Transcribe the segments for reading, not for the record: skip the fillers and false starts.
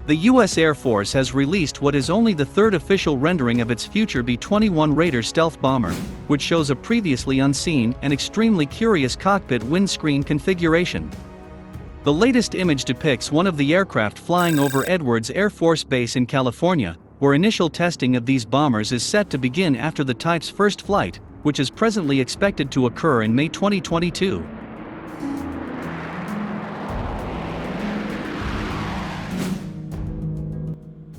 The U.S. Air Force has released what is only the third official rendering of its future B-21 Raider stealth bomber, which shows a previously unseen and extremely curious cockpit windscreen configuration. The latest image depicts one of the aircraft flying over Edwards Air Force Base in California, where initial testing of these bombers is set to begin after the type's first flight, which is presently expected to occur in May 2022.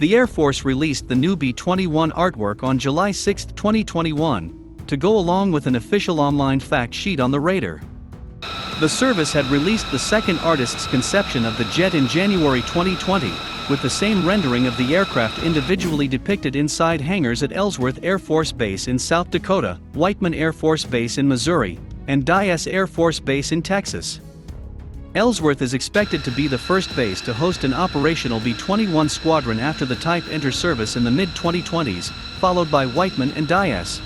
The Air Force released the new B-21 artwork on July 6, 2021, to go along with an official online fact sheet on the Raider. The service had released the second artist's conception of the jet in January 2020, with the same rendering of the aircraft individually depicted inside hangars at Ellsworth Air Force Base in South Dakota, Whiteman Air Force Base in Missouri, and Dyess Air Force Base in Texas. Ellsworth is expected to be the first base to host an operational B-21 squadron after the type enters service in the mid-2020s, followed by Whiteman and Dyess.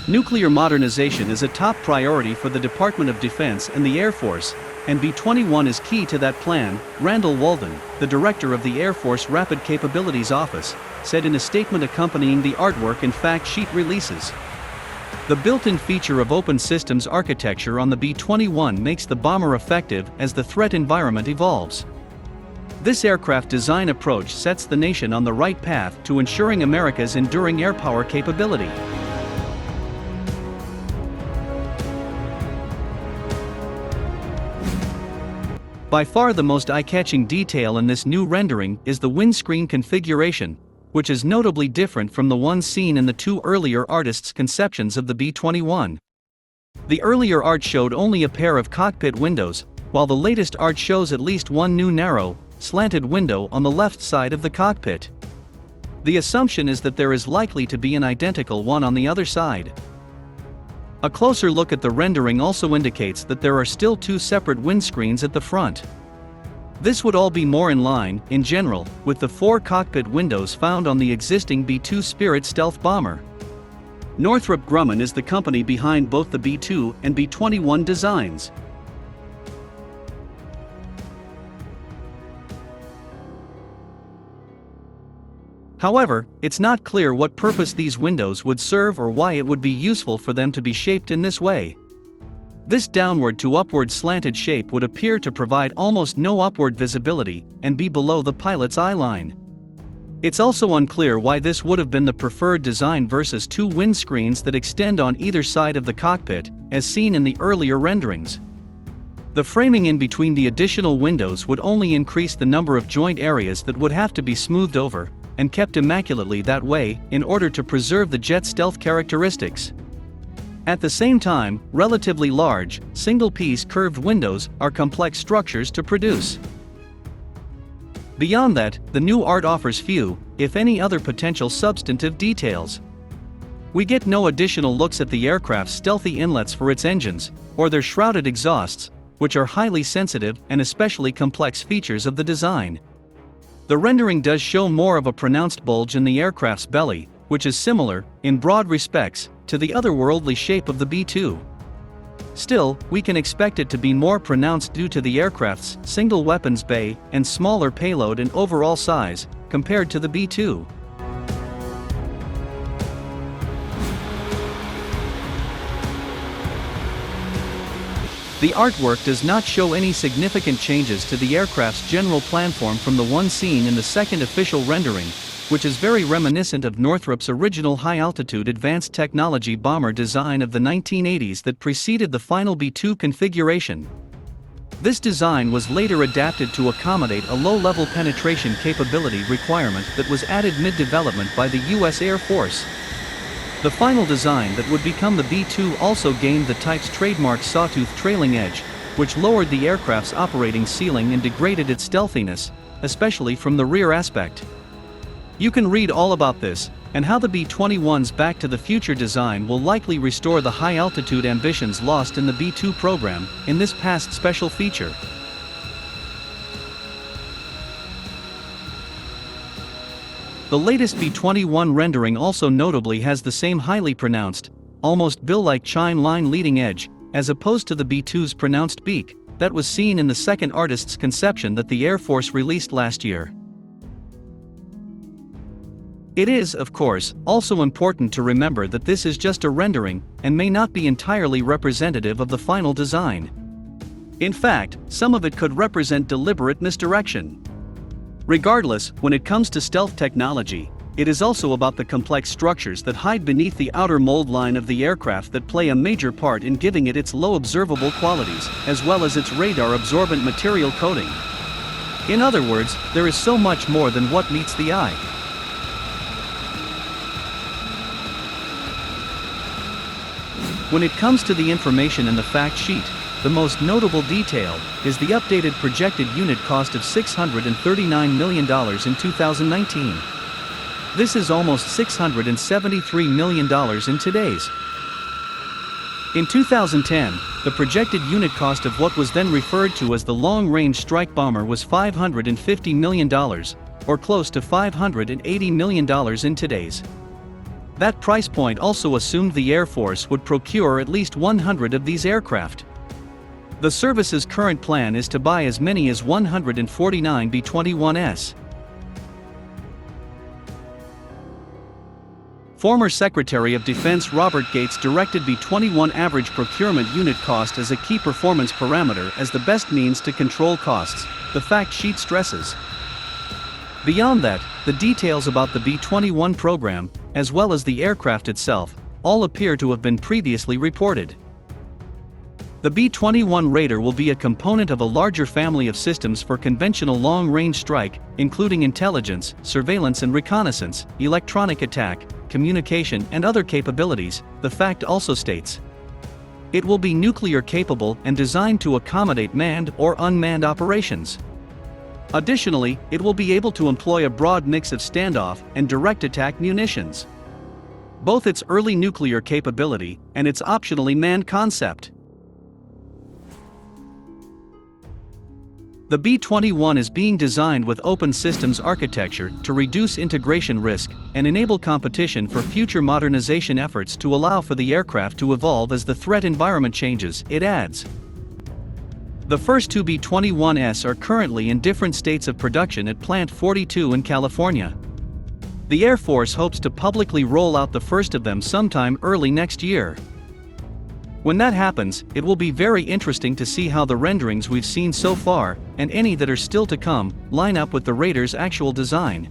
Nuclear modernization is a top priority for the Department of Defense and the Air Force, and B-21 is key to that plan, Randall Walden, the director of the Air Force Rapid Capabilities Office, said in a statement accompanying the artwork and fact sheet releases. The built-in feature of open systems architecture on the B-21 makes the bomber effective as the threat environment evolves. This aircraft design approach sets the nation on the right path to ensuring America's enduring air power capability. By far the most eye-catching detail in this new rendering is the windscreen configuration, which is notably different from the one seen in the two earlier artists' conceptions of the B-21. The earlier art showed only a pair of cockpit windows, while the latest art shows at least one new narrow, slanted window on the left side of the cockpit. The assumption is that there is likely to be an identical one on the other side. A closer look at the rendering also indicates that there are still two separate windscreens at the front. This would all be more in line, in general, with the four cockpit windows found on the existing B-2 Spirit stealth bomber. Northrop Grumman is the company behind both the B-2 and B-21 designs. However, it's not clear what purpose these windows would serve or why it would be useful for them to be shaped in this way. This downward to upward slanted shape would appear to provide almost no upward visibility and be below the pilot's eye line. It's also unclear why this would have been the preferred design versus two windscreens that extend on either side of the cockpit, as seen in the earlier renderings. The framing in between the additional windows would only increase the number of joint areas that would have to be smoothed over, and kept immaculately that way, in order to preserve the jet's stealth characteristics. At the same time, relatively large, single-piece curved windows are complex structures to produce. Beyond that, the new art offers few, if any other potential substantive details. We get no additional looks at the aircraft's stealthy inlets for its engines, or their shrouded exhausts, which are highly sensitive and especially complex features of the design. The rendering does show more of a pronounced bulge in the aircraft's belly, which is similar, in broad respects, to the otherworldly shape of the B-2. Still, we can expect it to be more pronounced due to the aircraft's single weapons bay and smaller payload and overall size, compared to the B-2. The artwork does not show any significant changes to the aircraft's general planform from the one seen in the second official rendering, which is very reminiscent of Northrop's original high-altitude advanced technology bomber design of the 1980s that preceded the final B-2 configuration. This design was later adapted to accommodate a low-level penetration capability requirement that was added mid-development by the U.S. Air Force. The final design that would become the B-2 also gained the type's trademark sawtooth trailing edge, which lowered the aircraft's operating ceiling and degraded its stealthiness, especially from the rear aspect. You can read all about this, and how the B-21's Back to the Future design will likely restore the high-altitude ambitions lost in the B-2 program, in this past special feature. The latest B-21 rendering also notably has the same highly pronounced, almost bill-like chine line leading edge, as opposed to the B-2's pronounced beak, that was seen in the second artist's conception that the Air Force released last year. It is, of course, also important to remember that this is just a rendering and may not be entirely representative of the final design. In fact, some of it could represent deliberate misdirection. Regardless, when it comes to stealth technology, it is also about the complex structures that hide beneath the outer mold line of the aircraft that play a major part in giving it its low observable qualities, as well as its radar-absorbent material coating. In other words, there is so much more than what meets the eye. When it comes to the information in the fact sheet, the most notable detail is the updated projected unit cost of $639 million in 2019. This is almost $673 million in today's. In 2010, the projected unit cost of what was then referred to as the long-range strike bomber was $550 million, or close to $580 million in today's. That price point also assumed the Air Force would procure at least 100 of these aircraft. The service's current plan is to buy as many as 149 B-21s. Former Secretary of Defense Robert Gates directed B-21 average procurement unit cost as a key performance parameter as the best means to control costs, the fact sheet stresses. Beyond that, the details about the B-21 program, as well as the aircraft itself, all appear to have been previously reported. The B-21 Raider will be a component of a larger family of systems for conventional long-range strike, including intelligence, surveillance and reconnaissance, electronic attack, communication and other capabilities, the fact also states. It will be nuclear capable and designed to accommodate manned or unmanned operations. Additionally, it will be able to employ a broad mix of standoff and direct attack munitions. Both its early nuclear capability and its optionally manned concept. The B-21 is being designed with open systems architecture to reduce integration risk and enable competition for future modernization efforts to allow for the aircraft to evolve as the threat environment changes, it adds. The first two B-21s are currently in different states of production at Plant 42 in California. The Air Force hopes to publicly roll out the first of them sometime early next year. When that happens, it will be very interesting to see how the renderings we've seen so far, and any that are still to come, line up with the Raider's actual design.